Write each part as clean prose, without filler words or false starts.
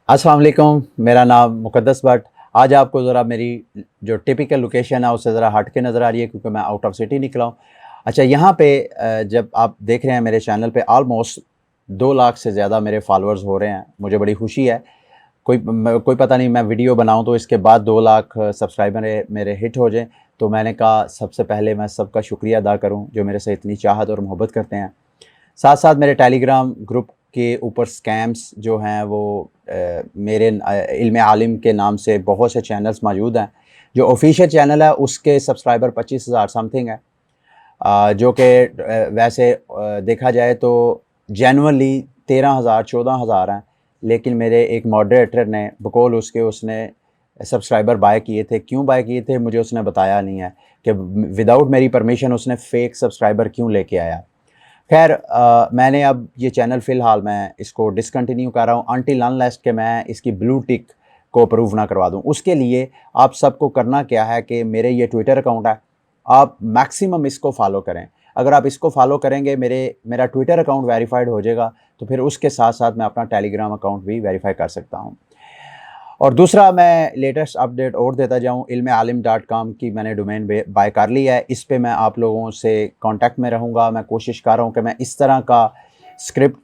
अस्सलाम वालेकुम। मेरा नाम मुक़द्दस भट्ट। आज आपको ज़रा मेरी जो टिपिकल लोकेशन है उससे ज़रा हट के नज़र आ रही है क्योंकि मैं आउट ऑफ सिटी निकला हूँ। अच्छा, यहाँ पे जब आप देख रहे हैं मेरे चैनल पे ऑलमोस्ट 2 लाख से ज़्यादा मेरे फॉलोअर्स हो रहे हैं, मुझे बड़ी खुशी है। कोई पता नहीं मैं वीडियो बनाऊँ तो इसके बाद 2 लाख सब्सक्राइबर मेरे मेरे हिट हो जाएँ। तो मैंने कहा सबसे पहले मैं सबका शुक्रिया अदा करूँ जो मेरे से इतनी चाहत और मोहब्बत करते हैं। साथ-साथ मेरे टेलीग्राम ग्रुप के ऊपर स्कैम्स जो हैं वो मेरे इल्म आलिम के नाम से बहुत से चैनल्स मौजूद हैं। जो ऑफ़िशियल चैनल है उसके सब्सक्राइबर 25,000 समथिंग है। जो कि वैसे देखा जाए तो जेन्युइनली 13,000 14,000 हैं। लेकिन मेरे एक मॉडरेटर ने बकौल उसके उसने सब्सक्राइबर बाय किए थे। क्यों बाय किए थे मुझे उसने बताया नहीं है कि विदाउट मेरी परमिशन उसने फ़ेक सब्सक्राइबर क्यों लेके आया। ख़ैर मैंने अब ये चैनल फ़िलहाल मैं इसको डिसकंटिन्यू कर रहा हूँ अनटिल अनलेस कि मैं इसकी ब्लू टिक को अप्रूव ना करवा दूँ। उसके लिए आप सबको करना क्या है कि मेरे ये ट्विटर अकाउंट है, आप मैक्सिमम इसको फ़ॉलो करें। अगर आप इसको फ़ॉलो करेंगे मेरा ट्विटर अकाउंट वेरिफ़ाइड हो जाएगा, तो फिर उसके साथ-साथ मैं अपना टेलीग्राम अकाउंट भी वेरीफ़ाई कर सकता हूँ। और दूसरा मैं लेटेस्ट अपडेट और देता जाऊँ, ilmalim.com की मैंने डोमेन बाय कर ली है। इस पे मैं आप लोगों से कांटेक्ट में रहूँगा। मैं कोशिश कर रहा हूँ कि मैं इस तरह का स्क्रिप्ट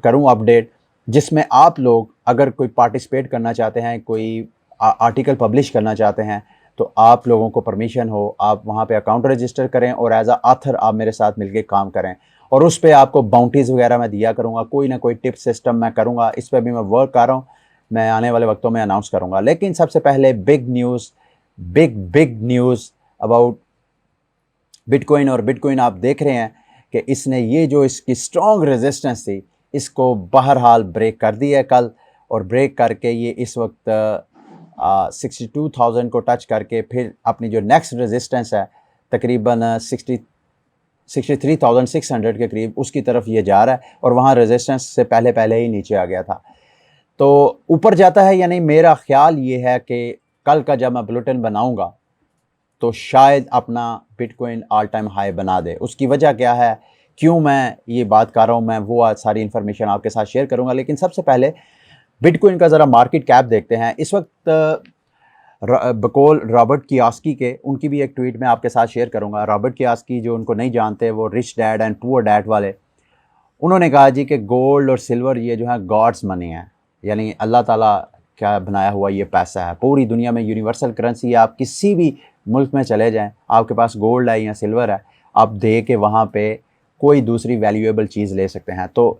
करूँ अपडेट, जिसमें आप लोग अगर कोई पार्टिसिपेट करना चाहते हैं, कोई आर्टिकल पब्लिश करना चाहते हैं, तो आप लोगों को परमिशन हो, आप वहाँ पे अकाउंट रजिस्टर करें और एज़ अ ऑथर आप मेरे साथ मिलके काम करें। और उस पे आपको बाउंटीज़ वगैरह मैं दिया करूँगा, कोई ना कोई टिप सिस्टम मैं करूँगा। इस पे भी मैं वर्क कर रहा हूँ। मैं आने वाले वक्तों में अनाउंस करूँगा। लेकिन सबसे पहले बिग न्यूज़ अबाउट बिटकॉइन। और बिटकॉइन आप देख रहे हैं कि इसने ये जो इसकी स्ट्रॉन्ग रेजिस्टेंस थी, इसको बहरहाल ब्रेक कर दिया है कल। और ब्रेक करके ये इस वक्त 62,000 को टच करके फिर अपनी जो नेक्स्ट रेजिस्टेंस है तकरीबन 63,600 के करीब उसकी तरफ ये जा रहा है। और वहाँ रेजिस्टेंस से पहले पहले ही नीचे आ गया था। तो ऊपर जाता है या नहीं, मेरा ख्याल ये है कि कल का जब मैं बुलेटिन बनाऊंगा तो शायद अपना बिटकॉइन ऑल टाइम हाई बना दे। उसकी वजह क्या है, क्यों मैं ये बात कर रहा हूँ, मैं वो आज सारी इन्फॉर्मेशन आपके साथ शेयर करूंगा। लेकिन सबसे पहले बिटकॉइन का ज़रा मार्केट कैप देखते हैं। इस वक्त बकौल रॉबर्ट कियोसाकी के, उनकी भी एक ट्वीट मैं आपके साथ शेयर करूंगा। रॉबर्ट कियोसाकी, जो उनको नहीं जानते, वो rich dad and poor dad वाले, उन्होंने कहा जी कि गोल्ड और सिल्वर ये जो है गॉड्स मनी है, यानी अल्लाह ताला का बनाया हुआ ये पैसा है। पूरी दुनिया में यूनिवर्सल करेंसी है। आप किसी भी मुल्क में चले जाएं, आपके पास गोल्ड है या सिल्वर है, आप दे के वहाँ पे कोई दूसरी वैल्यूएबल चीज़ ले सकते हैं। तो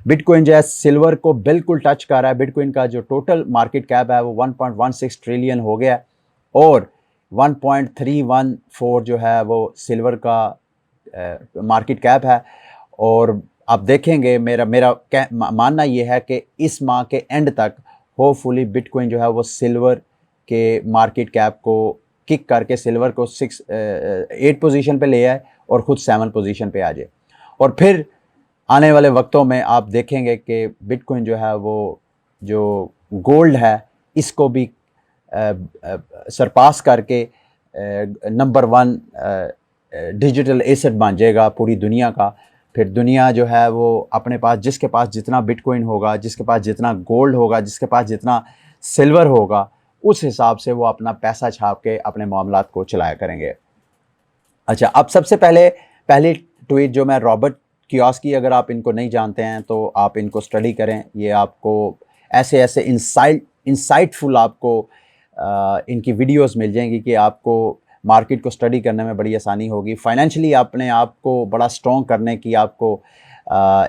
बिटकॉइन जो है सिल्वर को बिल्कुल टच कर रहा है। बिटकॉइन का जो टोटल मार्केट कैप है वो 1.16 ट्रिलियन हो गया है। और 1.314 जो है वो सिल्वर का मार्केट कैप है। और आप देखेंगे, मेरा मेरा मानना ये है कि इस माह के एंड तक होपफुली बिटकॉइन जो है वो सिल्वर के मार्केट कैप को किक करके सिल्वर को 8 पोजीशन पे ले आए और ख़ुद 7 पोजीशन पे आ जाए। और फिर आने वाले वक्तों में आप देखेंगे कि बिटकॉइन जो है वो जो गोल्ड है इसको भी सरपास करके नंबर 1 डिजिटल एसेट बन जाएगा पूरी दुनिया का। फिर दुनिया जो है वो अपने पास, जिसके पास जितना बिटकॉइन होगा, जिसके पास जितना गोल्ड होगा, जिसके पास जितना सिल्वर होगा, उस हिसाब से वो अपना पैसा छाप के अपने मामलात को चलाया करेंगे। अच्छा, अब सबसे पहली ट्वीट जो मैं रॉबर्ट कियोसाकी, अगर आप इनको नहीं जानते हैं तो आप इनको स्टडी करें। ये आपको ऐसे ऐसे इंसाइटफुल आपको इनकी वीडियोस मिल जाएंगी कि आपको मार्केट को स्टडी करने में बड़ी आसानी होगी। फाइनेंशियली अपने आप को बड़ा स्ट्रॉन्ग करने की आपको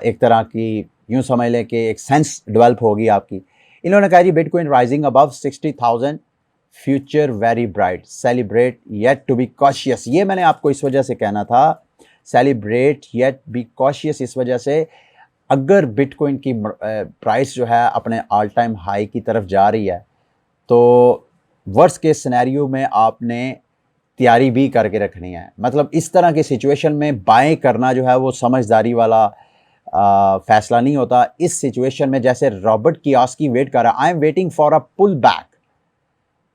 एक तरह की, यूँ समझ लें कि एक सेंस डेवलप होगी आपकी। इन्होंने कहा जी bitcoin rising above 60,000, future very bright, celebrate yet to be cautious. ये मैंने आपको इस वजह से कहना था, सेलिब्रेट येट बी कॉशियस, इस वजह से अगर बिटकॉइन की प्राइस जो है अपने ऑल टाइम हाई की तरफ जा रही है तो वर्स्ट केस सिनेरियो में आपने तैयारी भी करके रखनी है। मतलब इस तरह की सिचुएशन में बाएं करना जो है वो समझदारी वाला फैसला नहीं होता। इस सिचुएशन में जैसे रॉबर्ट कियोसाकी वेट कर रहा है, I am waiting for a pull back,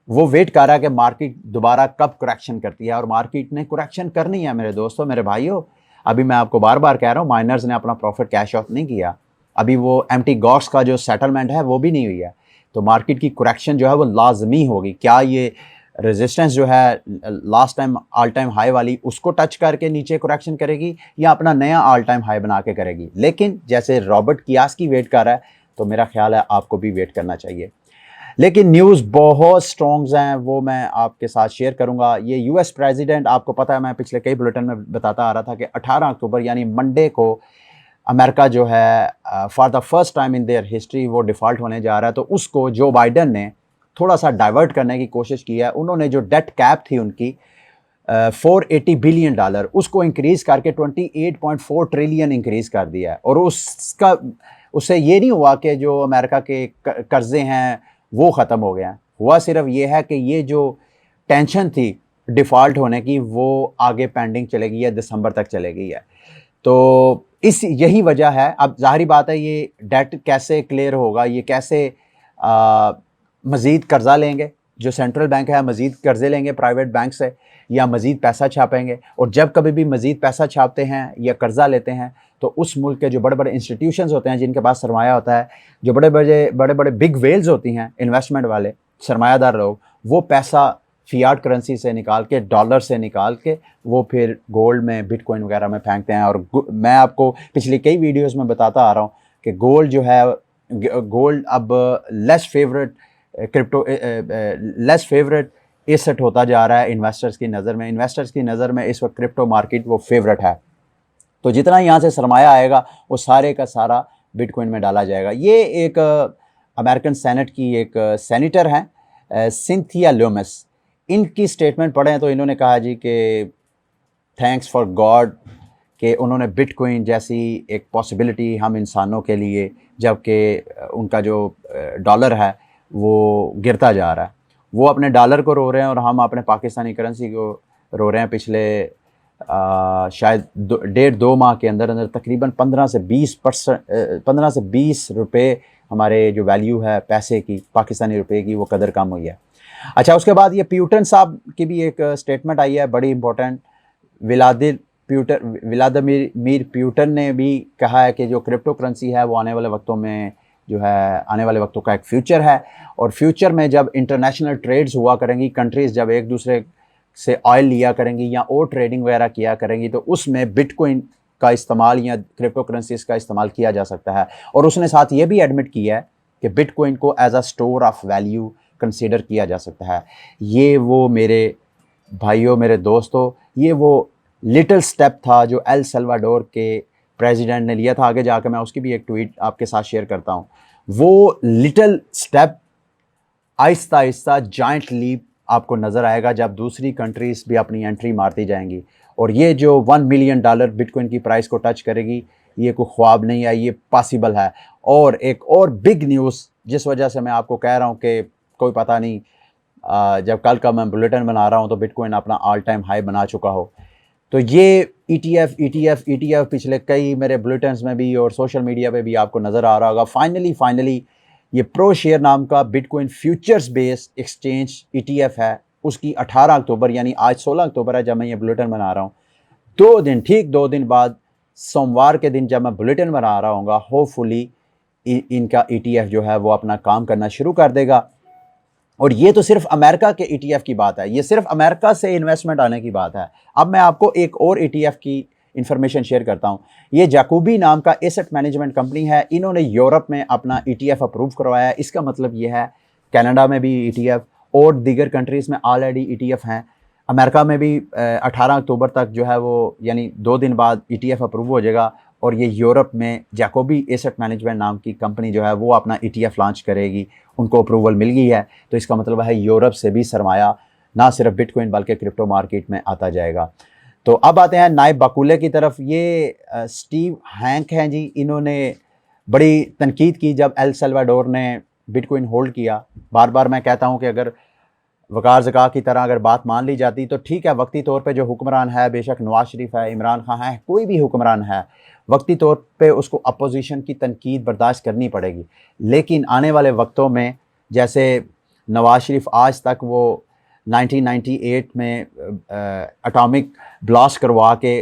वो वेट कर रहा है कि मार्केट दोबारा कब करेक्शन करती है। और मार्केट ने करेक्शन करनी है मेरे दोस्तों, मेरे भाइयों। अभी मैं आपको बार बार कह रहा हूँ, माइनर्स ने अपना प्रॉफिट कैश ऑफ नहीं किया। अभी वो एम्प्टी गॉड्स का जो सेटलमेंट है वो भी नहीं हुई है। तो मार्केट की करेक्शन जो है वो लाजमी होगी। क्या ये रेजिस्टेंस जो है last time all time high वाली उसको टच करके नीचे करेक्शन करेगी या अपना नया ऑल टाइम हाई बना के करेगी? लेकिन जैसे रॉबर्ट कियास्की वेट कर रहा है तो मेरा ख्याल है आपको भी वेट करना चाहिए। लेकिन न्यूज़ बहुत स्ट्रॉन्ग्स हैं, वो मैं आपके साथ शेयर करूंगा। ये यूएस प्रेसिडेंट, आपको पता है मैं पिछले कई बुलेटिन में बताता आ रहा था कि 18 अक्टूबर यानी मंडे को अमेरिका जो है for the first time in their history वो डिफ़ॉल्ट होने जा रहा है। तो उसको जो बाइडन ने थोड़ा सा डाइवर्ट करने की कोशिश की है। उन्होंने जो डेट कैप थी उनकी $480 बिलियन उसको इंक्रीज़ करके 28.4 ट्रिलियन इंक्रीज़ कर दिया है। और उससे ये नहीं हुआ कि जो अमेरिका के कर्जे हैं वो ख़त्म हो गए हैं। हुआ सिर्फ ये है कि ये जो टेंशन थी डिफ़ॉल्ट होने की वो आगे पेंडिंग चलेगी या दिसंबर तक चलेगी है। तो यही वजह है। अब ज़ाहिर बात है ये डेट कैसे क्लियर होगा, ये कैसे मज़ीद कर्जा लेंगे, जो सेंट्रल बैंक है मज़ीद कर्जे लेंगे प्राइवेट बैंक से या मज़ीद पैसा छापेंगे। और जब कभी भी मज़ीद पैसा छापते हैं या कर्जा लेते हैं तो उस मुल्क के जो बड़े बड़े इंस्टीट्यूशंस होते हैं जिनके पास सरमाया होता है, जो बड़े बड़े बिग वेल्स होती हैं इन्वेस्टमेंट वाले सरमायादार लोग, वो पैसा फियाट करेंसी से निकाल के, डॉलर से निकाल के वो फिर गोल्ड में, बिटकॉइन वगैरह में फेंकते हैं। और मैं आपको पिछली कई वीडियोस में बताता आ रहा हूँ कि गोल्ड जो है, गोल्ड अब लेस फेवरेट एसेट होता जा रहा है इन्वेस्टर्स की नज़र में। इन्वेस्टर्स की नज़र में इस वक्त क्रिप्टो मार्केट वो फेवरेट है। तो जितना यहाँ से सरमाया आएगा वो सारे का सारा बिटकॉइन में डाला जाएगा। ये एक अमेरिकन सेनेट की एक सेनेटर हैं सिंथिया लूमस, इनकी स्टेटमेंट पढ़ें तो इन्होंने कहा जी कि थैंक्स फॉर गॉड कि उन्होंने बिटकॉइन जैसी एक पॉसिबिलिटी हम इंसानों के लिए, जबकि उनका जो डॉलर है वो गिरता जा रहा है, वो अपने डॉलर को रो रहे हैं और हम अपने पाकिस्तानी करेंसी को रो रहे हैं। पिछले शायद 1.5-2 माह के अंदर अंदर तकरीबन 15 से 20 रुपये हमारे जो वैल्यू है पैसे की, पाकिस्तानी रुपए की, वो कदर कम हुई है। अच्छा, उसके बाद ये प्यूटन साहब की भी एक स्टेटमेंट आई है बड़ी इंपॉर्टेंट। व्लादिमीर प्यूटन ने भी कहा है कि जो क्रिप्टो करेंसी है वो आने वाले वक्तों में जो है, आने वाले वक्तों का एक फ्यूचर है। और फ्यूचर में जब इंटरनेशनल ट्रेड्स हुआ करेंगी, कंट्रीज़ जब एक दूसरे से ऑयल लिया करेंगी या और ट्रेडिंग वगैरह किया करेंगी, तो उसमें बिटकॉइन का इस्तेमाल या क्रिप्टो करेंसीज का इस्तेमाल किया जा सकता है। और उसने साथ ये भी एडमिट किया है कि बिटकॉइन को as a store of value consider किया जा सकता है। ये वो मेरे भाइयों, मेरे दोस्तों, ये वो लिटिल स्टेप था जो एल सल्वाडोर के प्रेसिडेंट ने लिया था। आगे जाकर मैं उसकी भी एक ट्वीट आपके साथ शेयर करता हूँ। वो little step Aahista Aahista giant leap आपको नज़र आएगा जब दूसरी कंट्रीज़ भी अपनी एंट्री मारती जाएंगी। और ये जो $1 मिलियन बिटकॉइन की प्राइस को टच करेगी, ये कोई ख्वाब नहीं है, ये पॉसिबल है। और एक और बिग न्यूज़ जिस वजह से मैं आपको कह रहा हूँ कि कोई पता नहीं जब कल का मैं बुलेटिन बना रहा हूँ तो बिटकॉइन अपना ऑल टाइम हाई बना चुका हो। तो ये ETF पिछले कई मेरे बुलेटिन्स में भी और सोशल मीडिया पे भी आपको नज़र आ रहा होगा। फाइनली ये प्रो शेयर नाम का bitcoin futures based exchange ETF है, उसकी 18 अक्टूबर यानी आज 16 अक्टूबर है जब मैं ये बुलेटिन बना रहा हूँ, 2 दिन बाद सोमवार के दिन जब मैं बुलेटिन बना रहा हूँगा, होपफुली इनका ETF जो है वो अपना काम करना शुरू कर देगा। और ये तो सिर्फ अमेरिका के ETF की बात है, ये सिर्फ अमेरिका से इन्वेस्टमेंट आने की बात है। अब मैं आपको एक और ETF की इंफॉर्मेशन शेयर करता हूँ। ये जैकोबी नाम का एसेट मैनेजमेंट कंपनी है, इन्होंने यूरोप में अपना ETF अप्रूव करवाया है। इसका मतलब ये है कनाडा में भी ETF और दीगर कंट्रीज़ में ऑलरेडी ETF हैं। अमेरिका में भी 18 अक्टूबर तक जो है वो यानी 2 दिन बाद ETF अप्रूव हो जाएगा। और ये यूरोप में जैकोबी एसेट मैनेजमेंट नाम की कंपनी जो है वो अपना ETF लॉन्च करेगी, उनको अप्रूवल मिल गई है। तो इसका मतलब है यूरोप से भी सरमाया ना सिर्फ बिटकॉइन बल्कि क्रिप्टो मार्केट में आता जाएगा। तो अब आते हैं नायब बकुले की तरफ। ये स्टीव हैंक हैं जी, इन्होंने बड़ी तनकीद की जब एल सल्वाडोर ने बिटकॉइन होल्ड किया। बार बार मैं कहता हूँ कि अगर वकार ज़का की तरह अगर बात मान ली जाती तो ठीक है, वक्ती तौर पे जो हुक्मरान है, बेशक नवाज शरीफ है, इमरान खान है, कोई भी हुक्मरान है, वक्ती तौर पे उसको अपोजिशन की तनकीद बर्दाश्त करनी पड़ेगी। लेकिन आने वाले वक्तों में जैसे नवाज शरीफ आज तक वो 1998 में एटॉमिक ब्लास्ट करवा के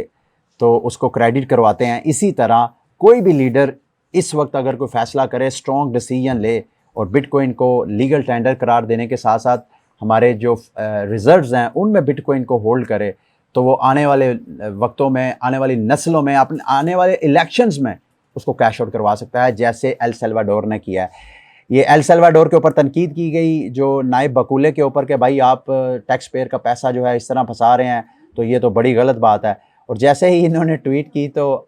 तो उसको क्रेडिट करवाते हैं, इसी तरह कोई भी लीडर इस वक्त अगर कोई फ़ैसला करे, स्ट्रॉन्ग डिसीजन ले और बिटकॉइन को लीगल टेंडर करार देने के साथ साथ हमारे जो रिजर्व्स हैं उनमें बिटकॉइन को होल्ड करे, तो वो आने वाले वक्तों में, आने वाली नस्लों में, अपने आने वाले इलेक्शंस में उसको कैश आउट करवा सकता है, जैसे एल सल्वाडोर ने किया है। ये एल सल्वाडोर के ऊपर तनकीद की गई जो नायब बकूले के ऊपर कि भाई आप टैक्स पेयर का पैसा जो है इस तरह फंसा रहे हैं, तो ये तो बड़ी गलत बात है। और जैसे ही इन्होंने ट्वीट की तो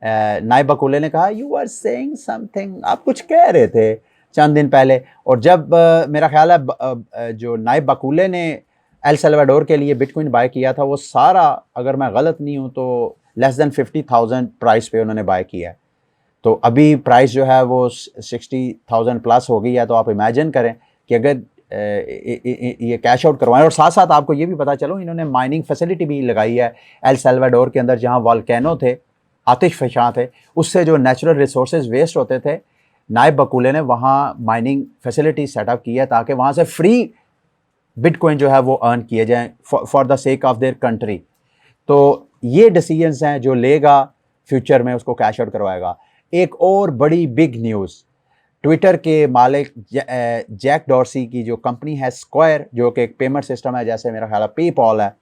नायब बकूले ने कहा यू आर सेइंग समथिंग, आप कुछ कह रहे थे चंद दिन पहले। और जब मेरा ख्याल है जो नायब बकूले ने एल सल्वाडोर के लिए बिटकॉइन बाय किया था, वो सारा, अगर मैं गलत नहीं हूँ तो लेस देन 50,000 प्राइस पे उन्होंने बाय किया है। तो अभी प्राइस जो है वो 60,000 प्लस हो गई है। तो आप इमेजिन करें कि अगर ये कैश आउट करवाएं, और साथ साथ आपको ये भी पता चलो इन्होंने माइनिंग फैसिलिटी भी लगाई है एल सल्वाडोर के अंदर, जहाँ वॉल्केनो थे, आतिशफ़शां थे, उससे जो नेचुरल रिसोर्सेज वेस्ट होते थे, नायब बकूले ने वहाँ माइनिंग फैसिलिटी सेटअप की है ताकि वहाँ से फ्री बिटकॉइन जो है वो अर्न किए जाएं for the sake of their country. तो ये डिसीजंस हैं जो लेगा फ्यूचर में उसको कैश आउट करवाएगा। एक और बड़ी बिग न्यूज़, ट्विटर के मालिक जैक डॉर्सी की जो कंपनी है स्क्वायर, जो कि एक पेमेंट सिस्टम है जैसे मेरा ख्याल है पेपॉल है,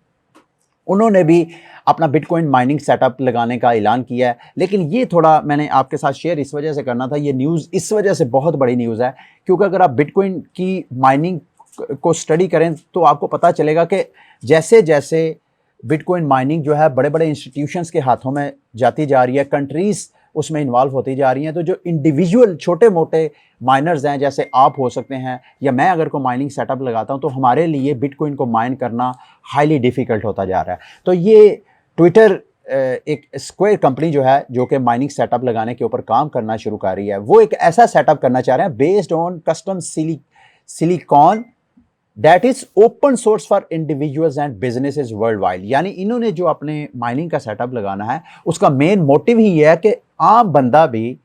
उन्होंने भी अपना बिटकॉइन माइनिंग सेटअप लगाने का ऐलान किया है। लेकिन ये थोड़ा मैंने आपके साथ शेयर इस वजह से करना था, ये न्यूज़ इस वजह से बहुत बड़ी न्यूज़ है क्योंकि अगर आप बिटकॉइन की माइनिंग को स्टडी करें तो आपको पता चलेगा कि जैसे जैसे बिटकॉइन माइनिंग जो है बड़े बड़े इंस्टीट्यूशंस के हाथों में जाती जा रही है, कंट्रीज़ उसमें इन्वॉल्व होती जा रही हैं, तो जो इंडिविजुअल छोटे मोटे माइनर्स हैं, जैसे आप हो सकते हैं या मैं अगर कोई माइनिंग सेटअप लगाता हूं, तो हमारे लिए बिटकॉइन को माइन करना हाईली डिफ़िकल्ट होता जा रहा है। तो ये ट्विटर एक स्क्वायर कंपनी जो है, जो कि माइनिंग सेटअप लगाने के ऊपर काम करना शुरू कर रही है, वो एक ऐसा सेटअप करना चाह रहे हैं based on custom silicon that is open source for individuals and businesses world wide. यानी इन्होंने जो अपने माइनिंग का सेटअप लगाना है उसका मेन मोटिव ही है कि आम बंदा भी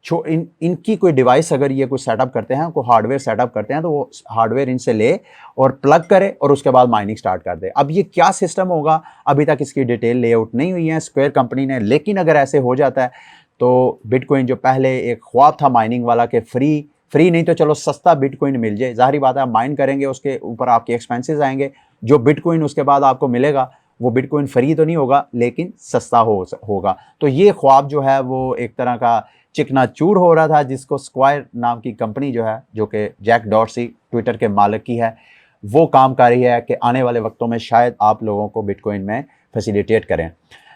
इनकी कोई डिवाइस अगर ये कोई सेटअप करते हैं, कोई हार्डवेयर सेटअप करते हैं, तो वो हार्डवेयर इनसे ले और प्लग करे और उसके बाद माइनिंग स्टार्ट कर दे। अब ये क्या सिस्टम होगा, अभी तक इसकी डिटेल लेआउट नहीं हुई है स्क्वायर कंपनी ने, लेकिन अगर ऐसे हो जाता है तो बिटकॉइन जो पहले एक ख्वाब था माइनिंग वाला कि फ्री नहीं तो चलो सस्ता बिटकॉइन मिल जाए, जाहिर बात है आप माइन करेंगे, उसके ऊपर आपके एक्सपेंसेस आएंगे, जो बिटकॉइन उसके बाद आपको मिलेगा वो बिटकॉइन फ्री तो नहीं होगा लेकिन सस्ता होगा। तो ये ख्वाब जो है वो एक तरह का चिकनाचूर हो रहा था, जिसको स्क्वायर नाम की कंपनी जो है, जो कि जैक डॉर्सी ट्विटर के मालिक की है, वो काम कर रही है कि आने वाले वक्तों में शायद आप लोगों को बिटकॉइन में फैसिलिटेट करें।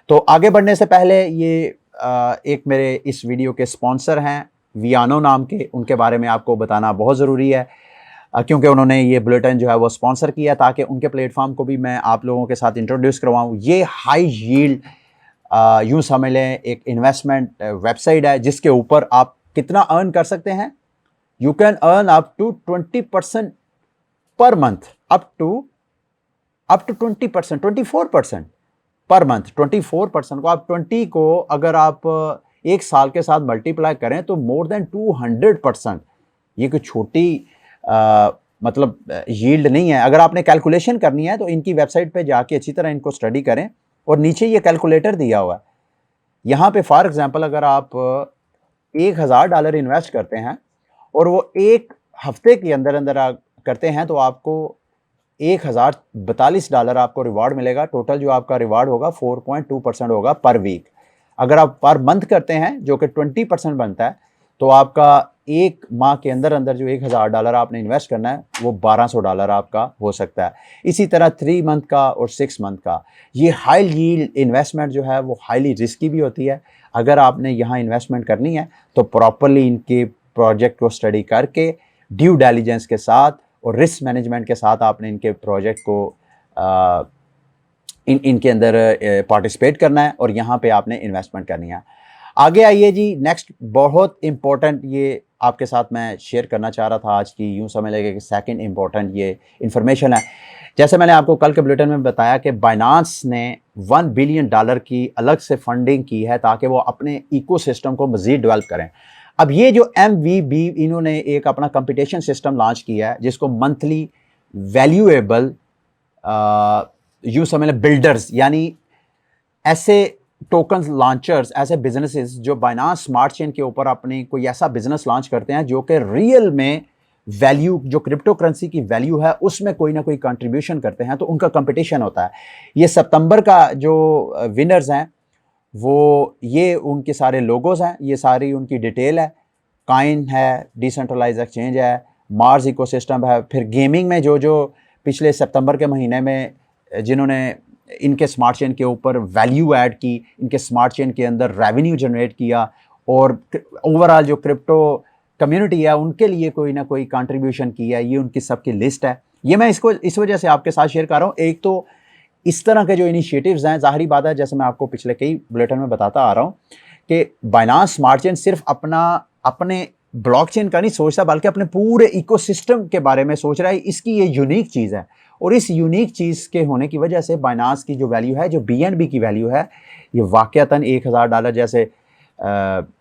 तो आगे बढ़ने से पहले ये एक मेरे इस वीडियो के स्पॉन्सर हैं वियानो नाम के, उनके बारे में आपको बताना बहुत ज़रूरी है क्योंकि उन्होंने ये बुलेटिन जो है वो स्पॉन्सर किया ताकि उनके प्लेटफॉर्म को भी मैं आप लोगों के साथ इंट्रोड्यूस करवाऊँ। ये हाई यील्ड यूँ समझ लें एक इन्वेस्टमेंट वेबसाइट है जिसके ऊपर आप कितना अर्न कर सकते हैं, you can earn up to 20% per month, up to 20%, 24% per month. 24% को आप 20 को अगर आप एक साल के साथ मल्टीप्लाई करें तो मोर देन 200%। ये कोई छोटी मतलब यील्ड नहीं है। अगर आपने कैलकुलेशन करनी है तो इनकी वेबसाइट पे जाके अच्छी तरह इनको स्टडी करें, और नीचे ये कैलकुलेटर दिया हुआ है। यहाँ पे फॉर एग्जांपल अगर आप $1000 इन्वेस्ट करते हैं और वो एक हफ्ते के अंदर अंदर करते हैं तो आपको $1042 आपको रिवार्ड मिलेगा। टोटल जो आपका रिवार्ड होगा 4.2% होगा पर वीक। अगर आप पर मंथ करते हैं जो कि 20% बनता है तो आपका एक माह के अंदर अंदर जो $1000 आपने इन्वेस्ट करना है वो $1200 आपका हो सकता है। इसी तरह 3 मंथ का और 6 मंथ का। ये हाई यील्ड इन्वेस्टमेंट जो है वो हाईली रिस्की भी होती है। अगर आपने यहाँ इन्वेस्टमेंट करनी है तो प्रॉपरली इनके प्रोजेक्ट को स्टडी करके ड्यू डिलिजेंस के साथ और रिस्क मैनेजमेंट के साथ आपने इनके प्रोजेक्ट को इनके अंदर पार्टिसिपेट करना है और यहाँ पे आपने इन्वेस्टमेंट करनी है। आगे आइए जी, नेक्स्ट बहुत इम्पोर्टेंट ये आपके साथ मैं शेयर करना चाह रहा था आज की, यूँ समझ लेंगे कि सेकंड इम्पोर्टेंट ये इन्फॉर्मेशन है। जैसे मैंने आपको कल के बुलेटिन में बताया कि बाइनांस ने $1 बिलियन की अलग से फंडिंग की है ताकि वो अपने इकोसिस्टम को मज़ीद डेवलप करें। अब ये जो MVB इन्होंने एक अपना कंपटीशन सिस्टम लॉन्च किया है जिसको मंथली वैल्यूएबल यूँ समझ लें बिल्डर्स, यानी ऐसे टोकन लॉन्चर्स, ऐसे बिजनेसेस जो बाइनांस स्मार्ट चेन के ऊपर अपनी कोई ऐसा बिजनेस लॉन्च करते हैं जो कि रियल में वैल्यू, जो क्रिप्टो करेंसी की वैल्यू है उसमें कोई ना कोई कंट्रीब्यूशन करते हैं, तो उनका कंपटीशन होता है। ये सितंबर का जो विनर्स हैं वो ये उनके सारे लोगोस हैं, ये सारी उनकी डिटेल है। काइन है, डिसेंट्रलाइज एक्सचेंज है, मार्स इकोसिस्टम है। फिर गेमिंग में जो जो पिछले सितंबर के महीने में जिन्होंने इनके स्मार्ट चेन के ऊपर वैल्यू ऐड की, इनके स्मार्ट चेन के अंदर रेवेन्यू जनरेट किया, और ओवरऑल जो क्रिप्टो कम्युनिटी है उनके लिए कोई ना कोई कंट्रीब्यूशन किया है, ये उनकी सबकी लिस्ट है। ये मैं इसको इस वजह से आपके साथ शेयर कर रहा हूँ। एक तो इस तरह के जो इनिशिएटिव्स हैं, ज़ाहिरी बात है, जैसे मैं आपको पिछले कई बुलेटिन में बताता आ रहा हूँ कि बाइनांस स्मार्ट चेन सिर्फ अपने ब्लॉकचेन का नहीं सोचता, बल्कि अपने पूरे इकोसिस्टम के बारे में सोच रहा है। इसकी ये यूनिक चीज़ है, और इस यूनिक चीज़ के होने की वजह से बाइनांस की जो वैल्यू है, जो BNB की वैल्यू है, ये वाकयातन $1000, जैसे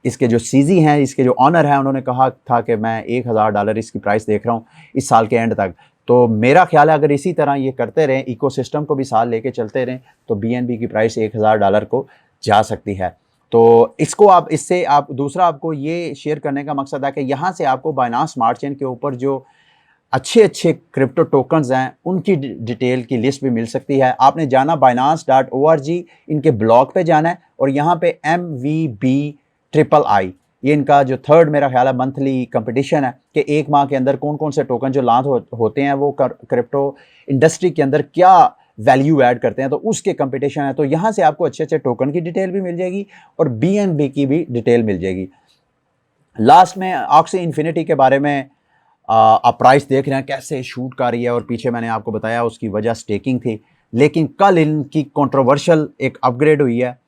इसके जो सीजी हैं, इसके जो ऑनर हैं, उन्होंने कहा था कि मैं $1000 इसकी प्राइस देख रहा हूँ इस साल के एंड तक। तो मेरा ख्याल है अगर इसी तरह ये करते रहें, इकोसिस्टम को भी साथ लेके चलते रहें, तो BNB की प्राइस $1000 को जा सकती है। तो इसको आप, इससे आप, दूसरा आपको ये शेयर करने का मकसद है कि यहाँ से आपको बाइनांस स्मार्ट चेन के ऊपर जो अच्छे अच्छे क्रिप्टो टोकन्स हैं उनकी डिटेल की लिस्ट भी मिल सकती है। आपने जाना binance.org, इनके ब्लॉग पे जाना है, और यहाँ पे MVB III, ये इनका जो थर्ड मेरा ख्याल है मंथली कंपटीशन है कि एक माह के अंदर कौन कौन से टोकन जो लॉन्च होते हैं वो क्रिप्टो इंडस्ट्री के अंदर क्या वैल्यू ऐड करते हैं, तो उसके कंपटीशन है। तो यहाँ से आपको अच्छे अच्छे टोकन की डिटेल भी मिल जाएगी और BNB की भी डिटेल मिल जाएगी। लास्ट में ऑक्सी इन्फिनिटी के बारे में आप प्राइस देख रहे हैं कैसे शूट कर रही है, और पीछे मैंने आपको बताया उसकी वजह स्टेकिंग थी। लेकिन कल इनकी कंट्रोवर्शियल एक अपग्रेड हुई है,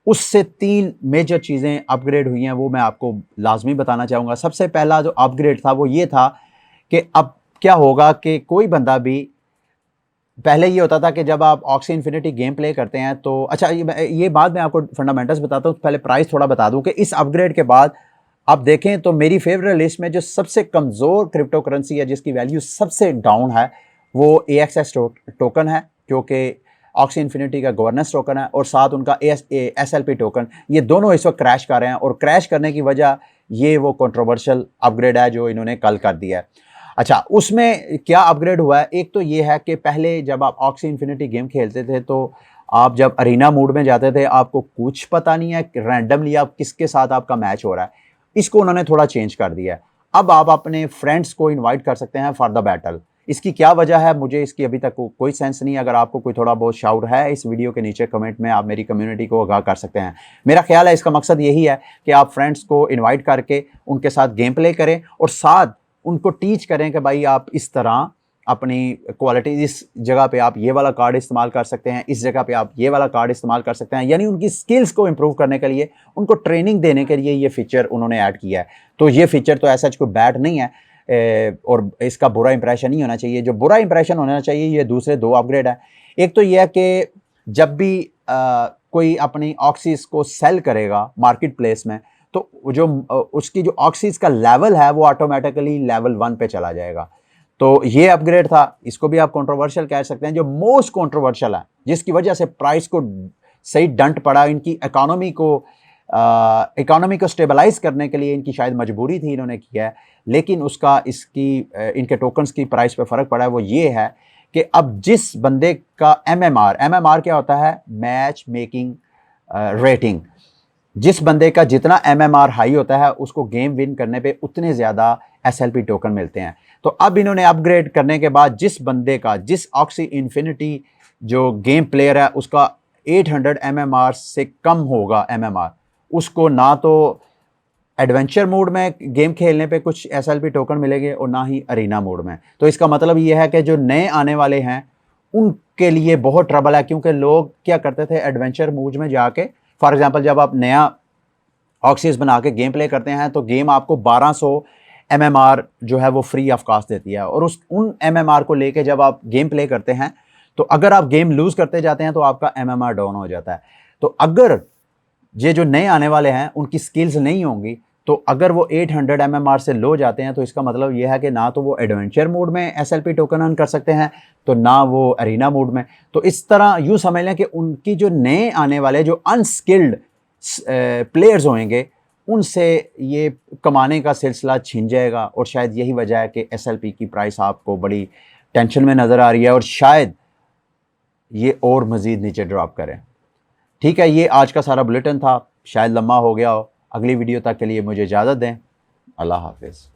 उससे 3 मेजर चीज़ें अपग्रेड हुई हैं, वो मैं आपको लाजमी बताना चाहूँगा। सबसे पहला जो अपग्रेड था वो ये था कि अब क्या होगा कि कोई बंदा भी, पहले ये होता था कि जब आप ऑक्सी इन्फिनिटी गेम प्ले करते हैं तो, अच्छा ये बाद में आपको फंडामेंटल्स बताता हूँ, पहले प्राइस थोड़ा बता दूँ कि इस अपग्रेड के बाद आप देखें तो मेरी फेवरेट लिस्ट में जो सबसे कमज़ोर क्रिप्टो करेंसी है, जिसकी वैल्यू सबसे डाउन है, वो AXS टोकन है, क्योंकि ऑक्सी इन्फिनिटी का गवर्नेंस टोकन है, और साथ उनका SLP टोकन, ये दोनों इस वक्त क्रैश कर रहे हैं। और क्रैश करने की वजह ये वो कंट्रोवर्शियल अपग्रेड है जो इन्होंने कल कर दिया है। अच्छा, उसमें क्या अपग्रेड हुआ है? एक तो ये है कि पहले जब आप ऑक्सी इन्फिनिटी गेम खेलते थे तो आप जब अरीना मोड में जाते थे आपको कुछ पता नहीं है, रैंडमली आप किसके साथ आपका मैच हो रहा है। इसको उन्होंने थोड़ा चेंज कर दिया है। अब आप अपने फ्रेंड्स को इनवाइट कर सकते हैं फॉर द बैटल। इसकी क्या वजह है, मुझे इसकी अभी तक कोई सेंस नहीं है। अगर आपको कोई थोड़ा बहुत शाउर है इस वीडियो के नीचे कमेंट में, आप मेरी कम्युनिटी को आगाह कर सकते हैं। मेरा ख्याल है इसका मकसद यही है कि आप फ्रेंड्स को इन्वाइट करके उनके साथ गेम प्ले करें, और साथ उनको टीच करें कि भाई आप इस तरह अपनी क्वालिटी, इस जगह पे आप ये वाला कार्ड इस्तेमाल कर सकते हैं, इस जगह पे आप ये वाला कार्ड इस्तेमाल कर सकते हैं। यानी उनकी स्किल्स को इम्प्रूव करने के लिए, उनको ट्रेनिंग देने के लिए ये फीचर उन्होंने ऐड किया है। तो ये फीचर तो ऐसा कोई बैड नहीं है, और इसका बुरा इंप्रेशन नहीं होना चाहिए। जो बुरा इंप्रेशन होना चाहिए ये दूसरे 2 अपग्रेड है। एक तो ये है कि जब भी कोई अपनी ऑक्सीज को सेल करेगा मार्केट प्लेस में, तो जो उसकी जो ऑक्सीज का लेवल है वो ऑटोमेटिकली लेवल 1 पे चला जाएगा। तो ये अपग्रेड था, इसको भी आप कंट्रोवर्शियल कह सकते हैं। जो मोस्ट कंट्रोवर्शियल है, जिसकी वजह से प्राइस को सही डंट पड़ा, इनकी इकोनॉमी को स्टेबलाइज करने के लिए इनकी शायद मजबूरी थी, इन्होंने किया है, लेकिन उसका इनके टोकन्स की प्राइस पे फ़र्क पड़ा है। वो ये है कि अब जिस बंदे का MMR क्या होता है, मैच मेकिंग रेटिंग, जिस बंदे का जितना MMR हाई होता है उसको गेम विन करने पे उतने ज़्यादा SLP टोकन मिलते हैं। तो अब इन्होंने अपग्रेड करने के बाद जिस बंदे का, जिस ऑक्सी इन्फिनिटी जो गेम प्लेयर है उसका 800 MMR से कम होगा MMR, उसको ना तो एडवेंचर मोड में गेम खेलने पे कुछ SLP टोकन मिलेंगे और ना ही अरीना मोड में। तो इसका मतलब ये है कि जो नए आने वाले हैं उनके लिए बहुत ट्रबल है, क्योंकि लोग क्या करते थे एडवेंचर मोड में जाके, फॉर एग्जांपल जब आप नया ऑक्सीज बना के गेम प्ले करते हैं तो गेम आपको 1200 MMR जो है वो फ्री ऑफ कॉस्ट देती है, और उन MMR को लेके जब आप गेम प्ले करते हैं तो अगर आप गेम लूज करते जाते हैं तो आपका MMR डाउन हो जाता है। तो अगर ये जो नए आने वाले हैं उनकी स्किल्स नहीं होंगी तो अगर वो 800 MMR से लो जाते हैं तो इसका मतलब ये है कि ना तो वो एडवेंचर मोड में SLP टोकन अर्न कर सकते हैं, तो ना वो अरीना मोड में। तो इस तरह यूँ समझ लें कि उनकी जो नए आने वाले जो अनस्किल्ड प्लेयर्स होंगे उनसे ये कमाने का सिलसिला छिन जाएगा, और शायद यही वजह है कि SLP की प्राइस आपको बड़ी टेंशन में नज़र आ रही है और शायद ये और मज़ीद नीचे ड्रॉप करें। ठीक है, ये आज का सारा बुलेटिन था, शायद लम्बा हो गया हो। अगली वीडियो तक के लिए मुझे इजाज़त दें। अल्लाह हाफिज़।